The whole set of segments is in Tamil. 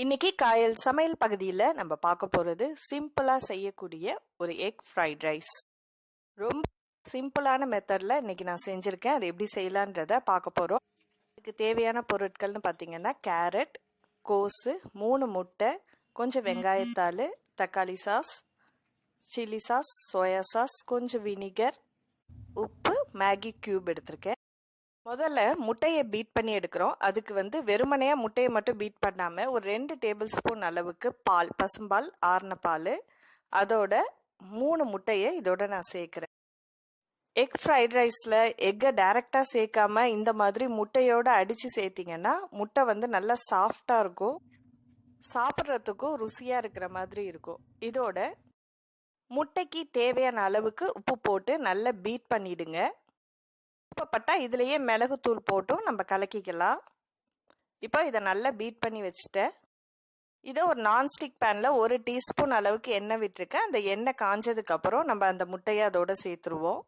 இன்னைக்கு காயல் சமையல் பகுதியில் நம்ம பார்க்க போகிறது சிம்பிளாக செய்யக்கூடிய ஒரு எக் ஃப்ரைட் ரைஸ். ரொம்ப சிம்பிளான மெத்தடில் இன்னைக்கு நான் செஞ்சுருக்கேன். அது எப்படி செய்யலான்றதை பார்க்க போகிறோம். இதுக்கு தேவையான பொருட்கள்னு பார்த்தீங்கன்னா கேரட், கோஸு, 3 முட்டை, கொஞ்சம் வெங்காயத்தாள், தக்காளி sauce, chilli sauce, soya sauce, கொஞ்சம் வினிகர், உப்பு, மேகி க்யூப் எடுத்திருக்கேன். முதல்ல முட்டையை பீட் பண்ணி எடுக்கிறோம். அதுக்கு வெறுமனையாக முட்டையை மட்டும் பீட் பண்ணாமல் ஒரு 2 டேபிள் ஸ்பூன் அளவுக்கு பால், பசும்பால், ஆறின பால், அதோட 3 முட்டையை இதோட நான் சேர்க்குறேன். எக் ஃப்ரைட் ரைஸில் எக்கை டைரெக்டாக சேர்க்காம இந்த மாதிரி முட்டையோடு அடித்து சேர்த்திங்கன்னா முட்டை நல்லா சாஃப்டாக இருக்கும், சாப்பிட்றதுக்கும் ருசியாக இருக்கிற மாதிரி இருக்கும். இதோட முட்டைக்கு தேவையான அளவுக்கு உப்பு போட்டு நல்லா பீட் பண்ணிவிடுங்க. உப்புப்பட்டா இதுலேயே மிளகுத்தூள் போட்டும் நம்ம கலக்கிக்கலாம். இப்போ இதை நல்லா பீட் பண்ணி வச்சுட்டேன். இதை ஒரு நான்ஸ்டிக் பேனில் 1 டீஸ்பூன் அளவுக்கு எண்ணெய் விட்டுருக்கேன். அந்த எண்ணெய் காஞ்சதுக்கப்புறம் நம்ம அந்த முட்டையை அதோடு சேர்த்துருவோம்.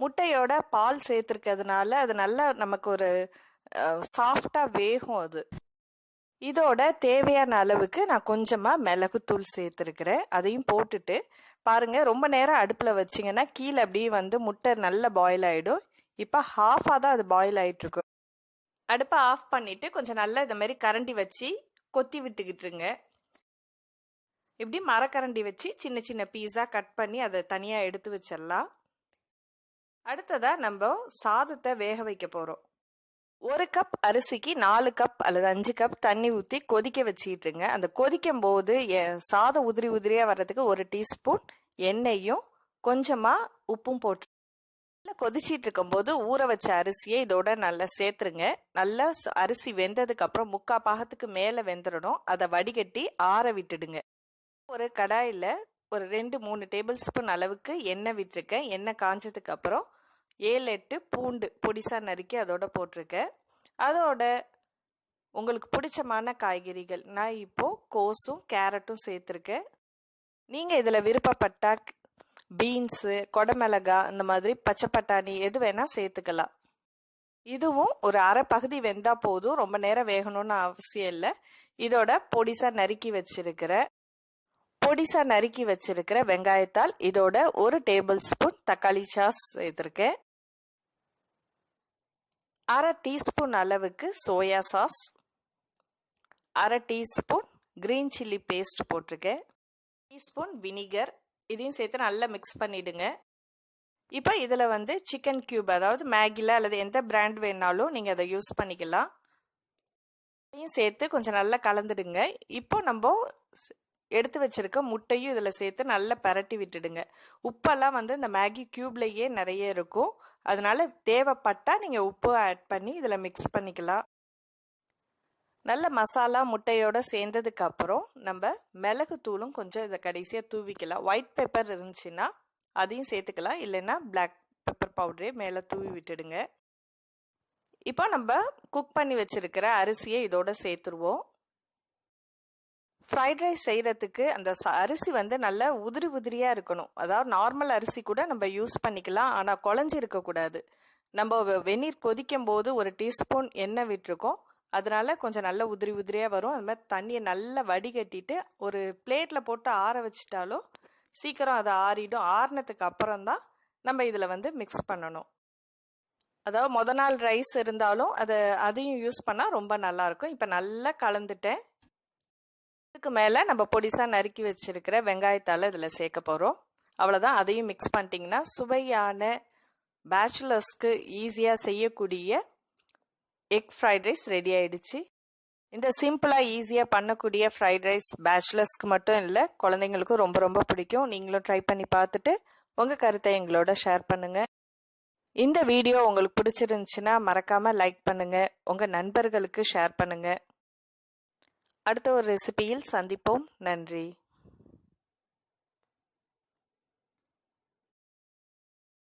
முட்டையோட பால் சேர்த்துருக்கிறதுனால அது நல்லா நமக்கு ஒரு சாஃப்டாக வேகும். அது இதோட தேவையான அளவுக்கு நான் கொஞ்சமாக மிளகுத்தூள் சேர்த்துருக்கிறேன். அதையும் போட்டுட்டு பாருங்கள், ரொம்ப நேரம் அடுப்பில் வச்சிங்கன்னா கீழே அப்படியே முட்டை நல்லா பாயில் ஆகிடும். இப்போ ஹாஃபாக தான் அது பாயில் ஆகிட்டுருக்கும். அடுப்பை ஆஃப் பண்ணிவிட்டு கொஞ்சம் நல்லா இந்த மாதிரி கரண்டி வச்சு கொத்தி விட்டுக்கிட்டுருங்க. இப்படி மரக்கரண்டி வச்சு சின்ன சின்ன பீஸாக கட் பண்ணி அதை தனியாக எடுத்து வச்சிடலாம். அடுத்ததாக நம்ம சாதத்தை வேக வைக்க போகிறோம். 1 கப் அரிசிக்கு 4 கப் அல்லது 5 கப் தண்ணி ஊற்றி கொதிக்க வச்சிட்டுருங்க. அந்த கொதிக்கும் போது சாதம் உதிரி உதிரியாக வர்றதுக்கு 1 டீஸ்பூன் எண்ணெயும் கொஞ்சமாக உப்பும் போட்டு நல்லா கொதிச்சிட்டு இருக்கும்போது ஊற வச்ச அரிசியை இதோட நல்லா சேர்த்துருங்க. நல்லா அரிசி வெந்ததுக்கப்புறம் 3/4 பாகத்துக்கு மேலே வெந்துடணும். அதை வடிகட்டி ஆற விட்டுடுங்க. ஒரு கடாயில் ஒரு 2-3 டேபிள் ஸ்பூன் அளவுக்கு எண்ணெய் விட்டுருக்கேன். எண்ணெய் காஞ்சதுக்கப்புறம் 7-8 பூண்டு பொடிசாக நறுக்கி அதோட போட்டிருக்கேன். அதோட உங்களுக்கு பிடிச்சமான காய்கறிகள், நான் இப்போது கோஸும் கேரட்டும் சேர்த்துருக்கேன். நீங்கள் இதில் விருப்பப்பட்டா பீன்ஸு, கொடமிளகாய், இந்த மாதிரி பச்சை பட்டாணி எது வேணால் சேர்த்துக்கலாம். இதுவும் ஒரு அரை பகுதி வெந்தால் போதும், ரொம்ப நேரம் வேகணும்னு அவசியம் இல்லை. இதோட பொடிசாக நறுக்கி வச்சிருக்கிற வெங்காயத்தால் இதோட 1 டேபிள் ஸ்பூன் தக்காளி சாஸ் சேர்த்துருக்கேன். அரை டீஸ்பூன் அளவுக்கு சோயா சாஸ், அரை டீஸ்பூன் கிரீன் சில்லி பேஸ்ட் போட்டிருக்கேன், டீஸ்பூன் வினிகர், இதையும் சேர்த்து நல்லா மிக்ஸ் பண்ணிவிடுங்க. இப்போ இதில் சிக்கன் கியூப், அதாவது மேகியில் அல்லது எந்த பிராண்ட் வேணாலும் நீங்கள் அதை யூஸ் பண்ணிக்கலாம். இதையும் சேர்த்து கொஞ்சம் நல்லா கலந்துடுங்க. இப்போ நம்ம எடுத்து வச்சிருக்க முட்டையும் இதில் சேர்த்து நல்லா பரட்டி விட்டுடுங்க. உப்பெல்லாம் இந்த மேகி க்யூப்லேயே நிறைய இருக்கும், அதனால தேவைப்பட்டால் நீங்கள் உப்பு ஆட் பண்ணி இதில் மிக்ஸ் பண்ணிக்கலாம். நல்ல மசாலா முட்டையோடு சேர்ந்ததுக்கப்புறம் நம்ம மிளகுத்தூளும் கொஞ்சம் இதை கடைசியாக தூவிக்கலாம். ஒயிட் பெப்பர் இருந்துச்சுன்னா அதையும் சேர்த்துக்கலாம், இல்லைன்னா பிளாக் பெப்பர் பவுடரே மேலே தூவி விட்டுடுங்க. இப்போ நம்ம குக் பண்ணி வச்சுருக்கிற அரிசியை இதோட சேர்த்துருவோம். ஃப்ரைட் ரைஸ் செய்கிறதுக்கு அந்த அரிசி நல்லா உதிரி உதிரியாக இருக்கணும். அதாவது நார்மல் அரிசி கூட நம்ம யூஸ் பண்ணிக்கலாம், ஆனால் குழஞ்சி இருக்கக்கூடாது. நம்ம வெந்நீர் கொதிக்கும் போது 1 டீஸ்பூன் எண்ணெய் விட்டுருக்கோம், அதனால கொஞ்சம் நல்லா உதிரி உதிரியாக வரும். அது மாதிரி தண்ணியை நல்லா வடிகட்டிட்டு ஒரு பிளேட்டில் போட்டு ஆற வச்சிட்டாலும் சீக்கிரம் அதை ஆறிடும். ஆறினதுக்கு அப்புறம் தான் நம்ம இதில் மிக்ஸ் பண்ணணும். அதாவது முதல் நாள் ரைஸ் இருந்தாலும் அதையும் யூஸ் பண்ணால் ரொம்ப நல்லாயிருக்கும். இப்போ நல்லா கலந்துட்டேன். இதுக்கு மேலே நம்ம பொடிசாக நறுக்கி வச்சிருக்கிற வெங்காயத்தால் இதில் சேர்க்க போகிறோம். அவ்வளோதான். அதையும் மிக்ஸ் பண்ணிட்டிங்கன்னா சுவையான பேச்சுலர்ஸ்க்கு ஈஸியாக செய்யக்கூடிய எக் ஃப்ரைட் ரைஸ் ரெடி ஆகிடுச்சு. இந்த சிம்பிளாக ஈஸியாக பண்ணக்கூடிய ஃப்ரைட் ரைஸ் பேச்சுலர்ஸ்க்கு மட்டும் இல்லை, குழந்தைங்களுக்கும் ரொம்ப ரொம்ப பிடிக்கும். நீங்களும் ட்ரை பண்ணி பார்த்துட்டு உங்கள் கருத்தை எங்களோட ஷேர் பண்ணுங்கள். இந்த வீடியோ உங்களுக்கு பிடிச்சிருந்துச்சுன்னா மறக்காமல் லைக் பண்ணுங்கள், உங்கள் நண்பர்களுக்கு ஷேர் பண்ணுங்கள். அடுத்த ஒரு ரெசிபியில் சந்திப்போம். நன்றி.